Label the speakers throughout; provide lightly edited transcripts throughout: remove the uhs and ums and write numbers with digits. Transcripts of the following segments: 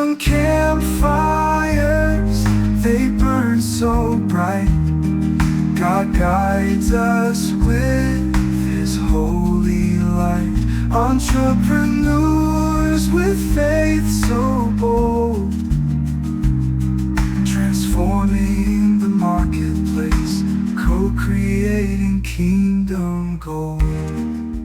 Speaker 1: Kingdom campfires, they burn so bright. God guides us with His holy light. Entrepreneurs with faith so bold, transforming the marketplace, co-creating kingdom gold.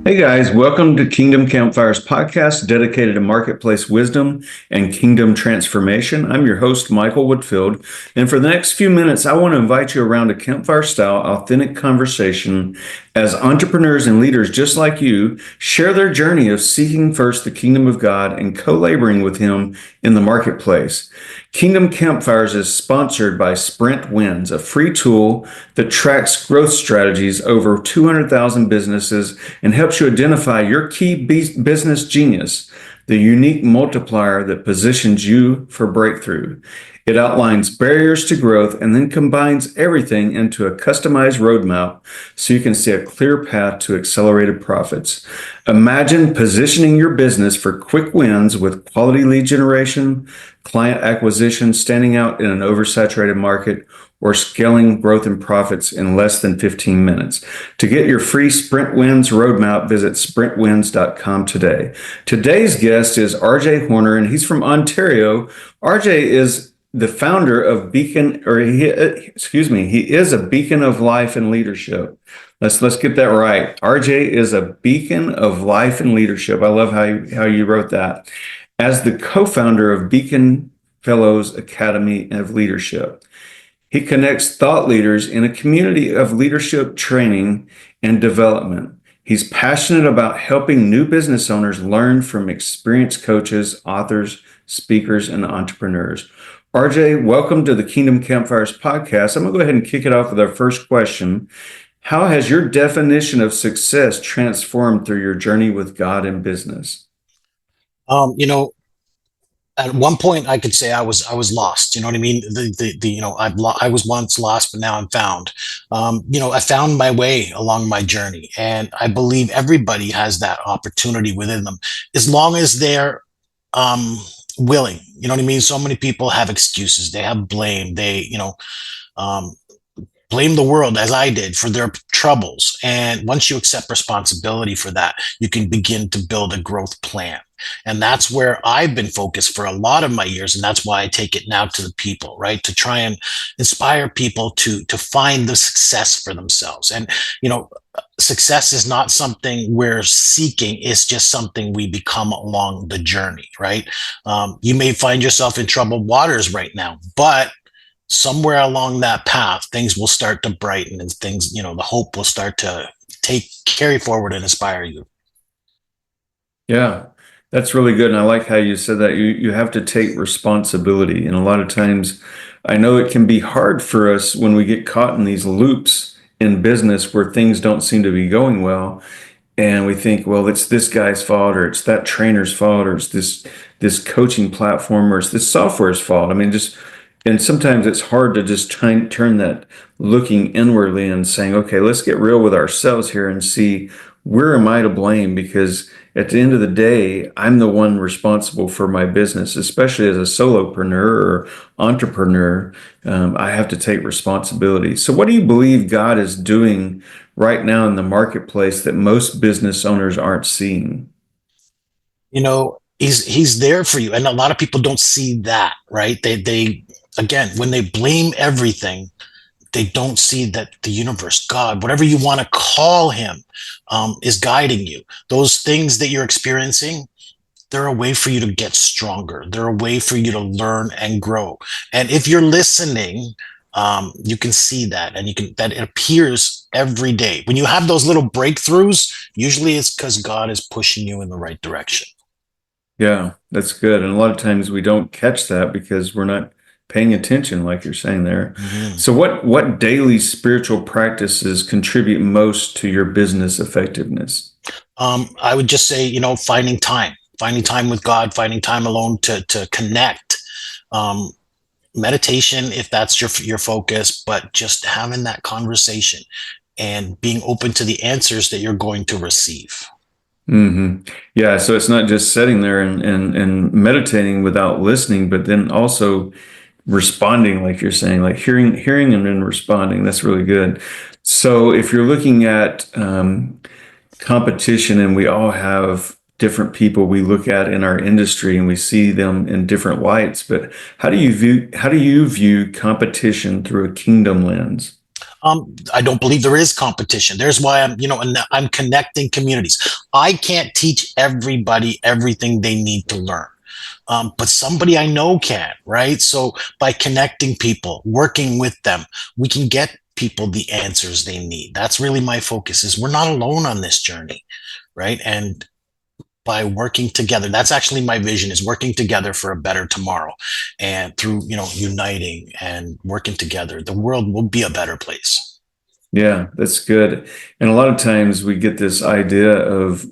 Speaker 2: Hey guys, welcome to Kingdom Campfires podcast dedicated to marketplace wisdom and kingdom transformation. I'm your host, Michael Woodfield, and for the next few minutes, I want to invite you around a campfire-style, authentic conversation as entrepreneurs and leaders just like you share their journey of seeking first the kingdom of God and co-laboring with Him in the marketplace. Kingdom Campfires is sponsored by Sprint Wins, a free tool that tracks growth strategies over 200,000 businesses and helps you identify your key business genius, the unique multiplier that positions you for breakthrough. It outlines barriers to growth and then combines everything into a customized roadmap so you can see a clear path to accelerated profits. Imagine positioning your business for quick wins with quality lead generation, client acquisition, standing out in an oversaturated market, or scaling growth and profits in less than 15 minutes. To get your free Sprint Wins roadmap, visit sprintwins.com today. Today's guest is RJ Horner, and he's from Ontario. RJ is the founder of he is a beacon of life and leadership. Let's get that right. RJ is a beacon of life and leadership. I love how you wrote that. As the co-founder of Beacon Fellows Academy of Leadership, he connects thought leaders in a community of leadership training and development. He's passionate about helping new business owners learn from experienced coaches, authors, speakers, and entrepreneurs. RJ, welcome to the Kingdom Campfires podcast. I'm going to go ahead and kick it off with our first question. How has your definition of success transformed through your journey with God in business?
Speaker 3: At one point I could say I was lost. You know what I mean? I was once lost, but now I'm found. I found my way along my journey, and I believe everybody has that opportunity within them, as long as they're willing. You know what I mean? So many people have excuses. They have blame. They, blame the world, as I did, for their troubles. And once you accept responsibility for that, you can begin to build a growth plan. And that's where I've been focused for a lot of my years. And that's why I take it now to the people, right? To try and inspire people to find the success for themselves. And, success is not something we're seeking. It's just something we become along the journey, right? You may find yourself in troubled waters right now, but somewhere along that path, things will start to brighten, and things, the hope will start to carry forward and inspire you.
Speaker 2: Yeah, that's really good. And I like how you said that you have to take responsibility. And a lot of times I know it can be hard for us when we get caught in these loops in business where things don't seem to be going well. And we think, well, it's this guy's fault, or it's that trainer's fault, or it's this coaching platform, or it's this software's fault. I mean, and sometimes it's hard to just turn that looking inwardly and saying, okay, let's get real with ourselves here and see, where am I to blame? Because at the end of the day, I'm the one responsible for my business, especially as a solopreneur or entrepreneur. I have to take responsibility. So what do you believe God is doing right now in the marketplace that most business owners aren't seeing?
Speaker 3: He's there for you. And a lot of people don't see that, right? They again, when they blame everything, they don't see that the universe, God, whatever you want to call Him, is guiding you. Those things that you're experiencing, they're a way for you to get stronger. They're a way for you to learn and grow. And if you're listening, you can see that, and that it appears every day. When you have those little breakthroughs, usually it's because God is pushing you in the right direction.
Speaker 2: Yeah, that's good. And a lot of times we don't catch that because we're not paying attention, like you're saying there. Mm-hmm. So what daily spiritual practices contribute most to your business effectiveness?
Speaker 3: I would just say, finding time with God, finding time alone to connect. Meditation, if that's your focus, but just having that conversation and being open to the answers that you're going to receive.
Speaker 2: Yeah, that's good. And a lot of times we don't catch that because we're not paying attention, like you're saying there. Mm-hmm. So what daily spiritual practices contribute most to your business effectiveness?
Speaker 3: I would just say, finding time with God, finding time alone to connect. Being open to the answers that you're going to receive.
Speaker 2: Yeah, so it's not just sitting there and meditating without listening, but then also responding, like you're saying, like hearing and then responding. That's really good. So if you're looking at competition, and we all have different people we look at in our industry and we see them in different lights, but how do you view competition through a kingdom lens?
Speaker 3: I don't believe there is competition. There's why and I'm connecting communities. I can't teach everybody everything they need to learn. But somebody I know can, right? So by connecting people, working with them, we can get people the answers they need. That's really my focus is we're not alone on this journey, right? And by working together, that's actually my vision is working together for a better tomorrow. And through, uniting and working together, the world will be a better place.
Speaker 2: Yeah, that's good. And a lot of times we get this idea of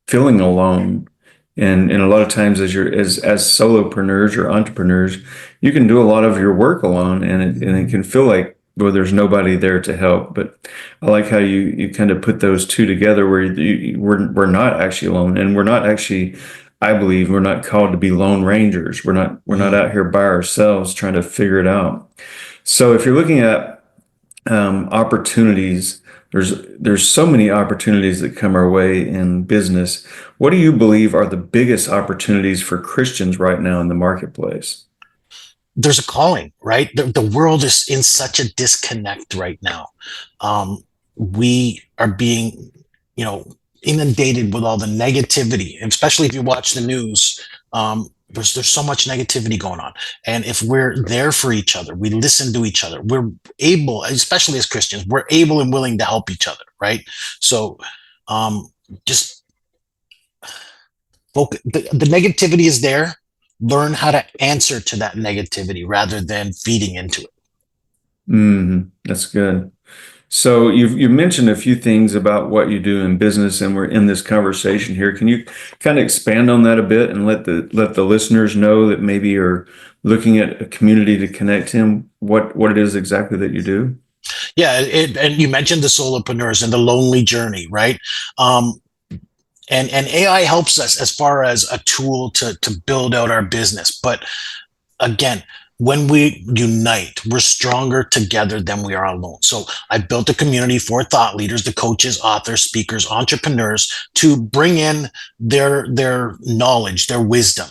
Speaker 2: feeling alone. And a lot of times as solopreneurs or entrepreneurs, you can do a lot of your work alone, and it can feel like, well, there's nobody there to help. But I like how you kind of put those two together where we're not actually alone, and we're not actually, I believe we're not called to be lone rangers. We're not out here by ourselves trying to figure it out. So if you're looking at opportunities, there's so many opportunities that come our way in business. What do you believe are the biggest opportunities for Christians right now in the marketplace?
Speaker 3: There's a calling, right? The world is in such a disconnect right now. We are being, you know, inundated with all the negativity, and especially if you watch the news. There's so much negativity going on, and if we're there for each other, we listen to each other. We're able, especially as Christians, we're able and willing to help each other, right? So, just focus. The negativity is there. Learn how to answer to that negativity rather than feeding into it.
Speaker 2: That's good. So you've mentioned a few things about what you do in business, and we're in this conversation here. Can you kind of expand on that a bit and let the listeners know that maybe are looking at a community to connect him, what it is exactly that you do?
Speaker 3: Yeah, and you mentioned the solopreneurs and the lonely journey, right? Um, and AI helps us as far as a tool to build out our business. But again, when we unite, we're stronger together than we are alone. So I built a community for thought leaders, the coaches, authors, speakers, entrepreneurs to bring in their knowledge, their wisdom.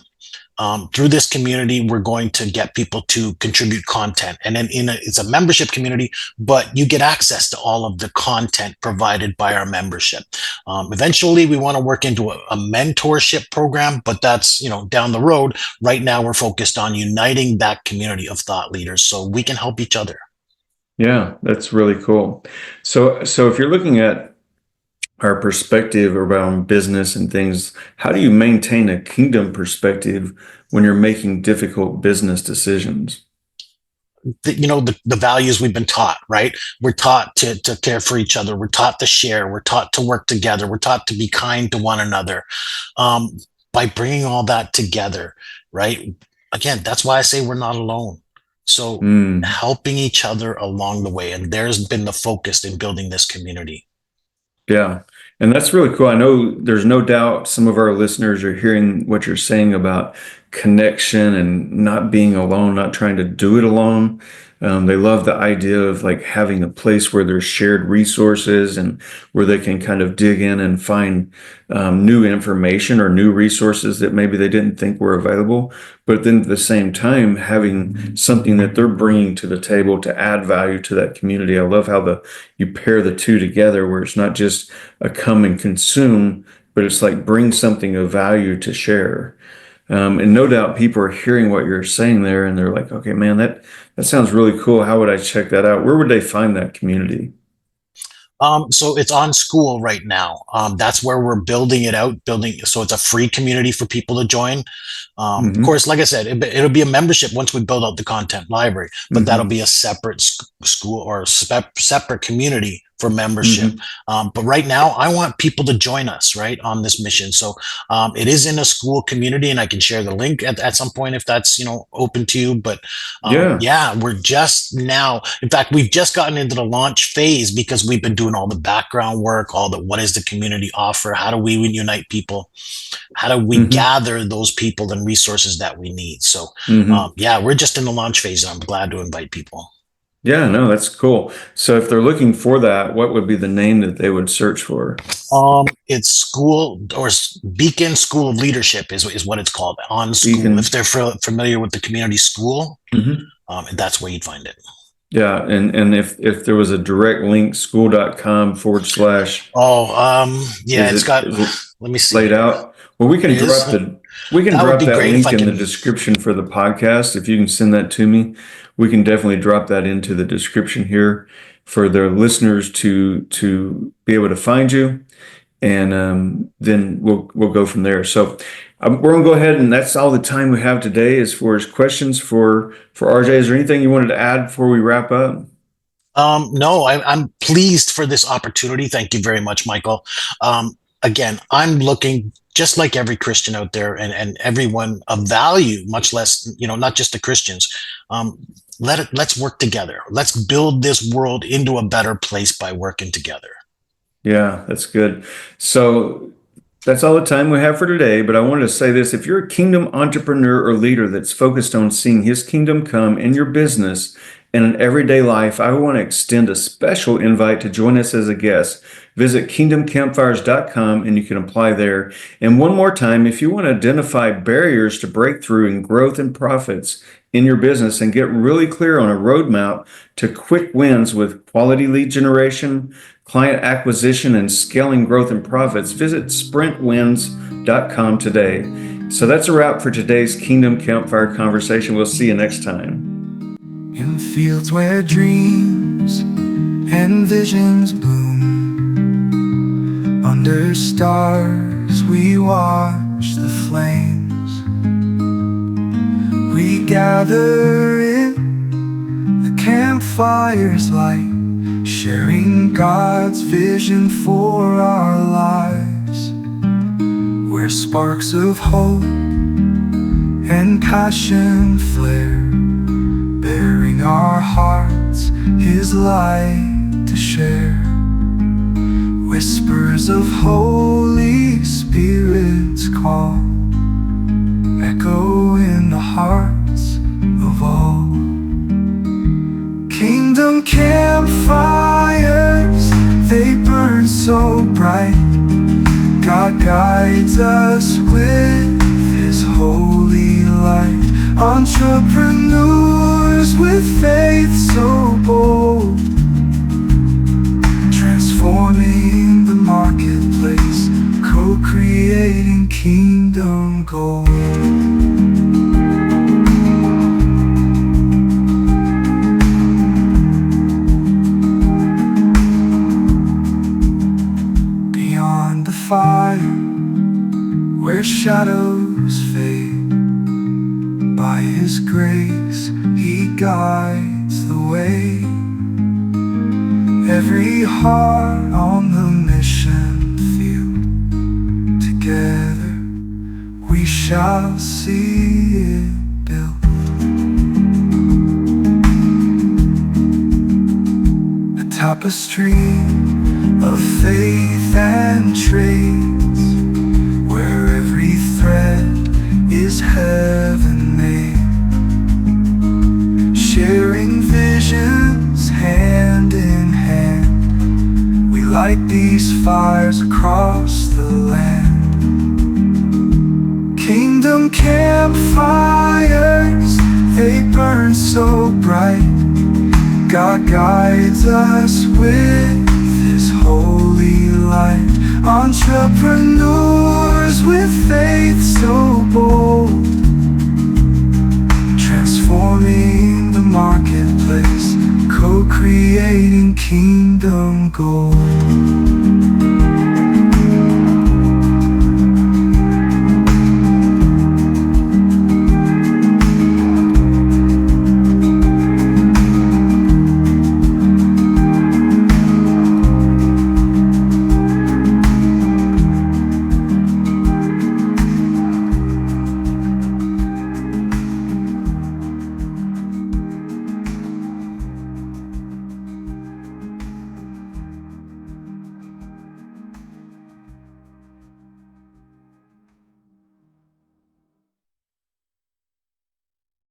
Speaker 3: Through this community, we're going to get people to contribute content, and then it's a membership community, but you get access to all of the content provided by our membership. Eventually, we want to work into a mentorship program, but that's down the road. Right now, we're focused on uniting that community of thought leaders so we can help each other.
Speaker 2: Yeah, that's really cool. So if you're looking at our perspective around business and things, how do you maintain a kingdom perspective when you're making difficult business decisions?
Speaker 3: The values we've been taught, right? We're taught to care for each other. We're taught to share. We're taught to work together. We're taught to be kind to one another. By bringing all that together, right? Again, that's why I say we're not alone. So
Speaker 2: Mm.
Speaker 3: helping each other along the way. And there's been the focus in building this community.
Speaker 2: Yeah. And that's really cool. I know there's no doubt some of our listeners are hearing what you're saying about connection and not being alone, not trying to do it alone. They love the idea of like having a place where there's shared resources and where they can kind of dig in and find new information or new resources that maybe they didn't think were available. But then at the same time, having something that they're bringing to the table to add value to that community. I love how you pair the two together, where it's not just a come and consume, but it's like bring something of value to share. And no doubt people are hearing what you're saying there, and they're like, okay, man, that sounds really cool. How would I check that out? Where would they find that community?
Speaker 3: So it's on school right now. That's where we're building it out, so it's a free community for people to join. Of
Speaker 2: Hmm.
Speaker 3: course, like I said, it'll be a membership once we build out the content library, but that'll
Speaker 2: Hmm.
Speaker 3: be a separate school or separate community for membership. But right now, I want people to join us right on this mission. So it is in a school community, and I can share the link at some point if that's open to you. But yeah, we're just now. In fact, we've just gotten into the launch phase because we've been doing all the background work, what is the community offer, how do we unite people, how do we gather those people and resources that we need. So yeah, we're just in the launch phase, and I'm glad to invite people.
Speaker 2: Yeah, no, that's cool. So if they're looking for that, what would be the name that they would search for?
Speaker 3: It's school or Beacon School of Leadership is what it's called on school.
Speaker 2: Beacon.
Speaker 3: If they're familiar with the community school, that's where you'd find it.
Speaker 2: Yeah, and if there was a direct link, school.com /
Speaker 3: yeah, let me see.
Speaker 2: Laid out. Well, we can drop that link in the description for the podcast. If you can send that to me, we can definitely drop that into the description here for their listeners to be able to find you, and then we'll go from there. So we're gonna go ahead, and that's all the time we have today as far as questions for RJ. Is there anything you wanted to add before we wrap up?
Speaker 3: No, I'm pleased for this opportunity. Thank you very much, Michael. Again, I'm looking just like every Christian out there and everyone of value, much less, not just the Christians. Let's work together. Let's build this world into a better place by working together. Yeah,
Speaker 2: that's good. So that's all the time we have for today, but I wanted to say this. If you're a kingdom entrepreneur or leader that's focused on seeing his kingdom come in your business and in everyday life, I want to extend a special invite to join us as a guest. Visit kingdomcampfires.com and you can apply there. And one more time, if you want to identify barriers to breakthrough and growth and profits in your business and get really clear on a roadmap to quick wins with quality lead generation, client acquisition, and scaling growth and profits, visit sprintwins.com today. So that's a wrap for today's Kingdom Campfire conversation. We'll see you next time.
Speaker 1: In fields where dreams and visions bloom, under stars we watch the flames. We gather in the campfire's light, sharing God's vision for our lives, where sparks of hope and passion flare, bearing our hearts His light to share. Whispers of Holy Spirit's call echo in the hearts of all. Kingdom campfires, they burn so bright. God guides us with His holy light. Entrepreneurs with faith so bold, transforming the marketplace, co-creating kingdom gold. Beyond the fire, where shadows fade, by His grace He guides the way. Every heart on the mission field, together we shall see it built. A tapestry of faith and trades, where every thread is heaven made, sharing visions hand in hand. We light these fires across the land. Kingdom campfires, they burn so bright. God guides us with His holy light. Entrepreneurs with faith so bold, transforming the marketplace, co-creating kingdom gold.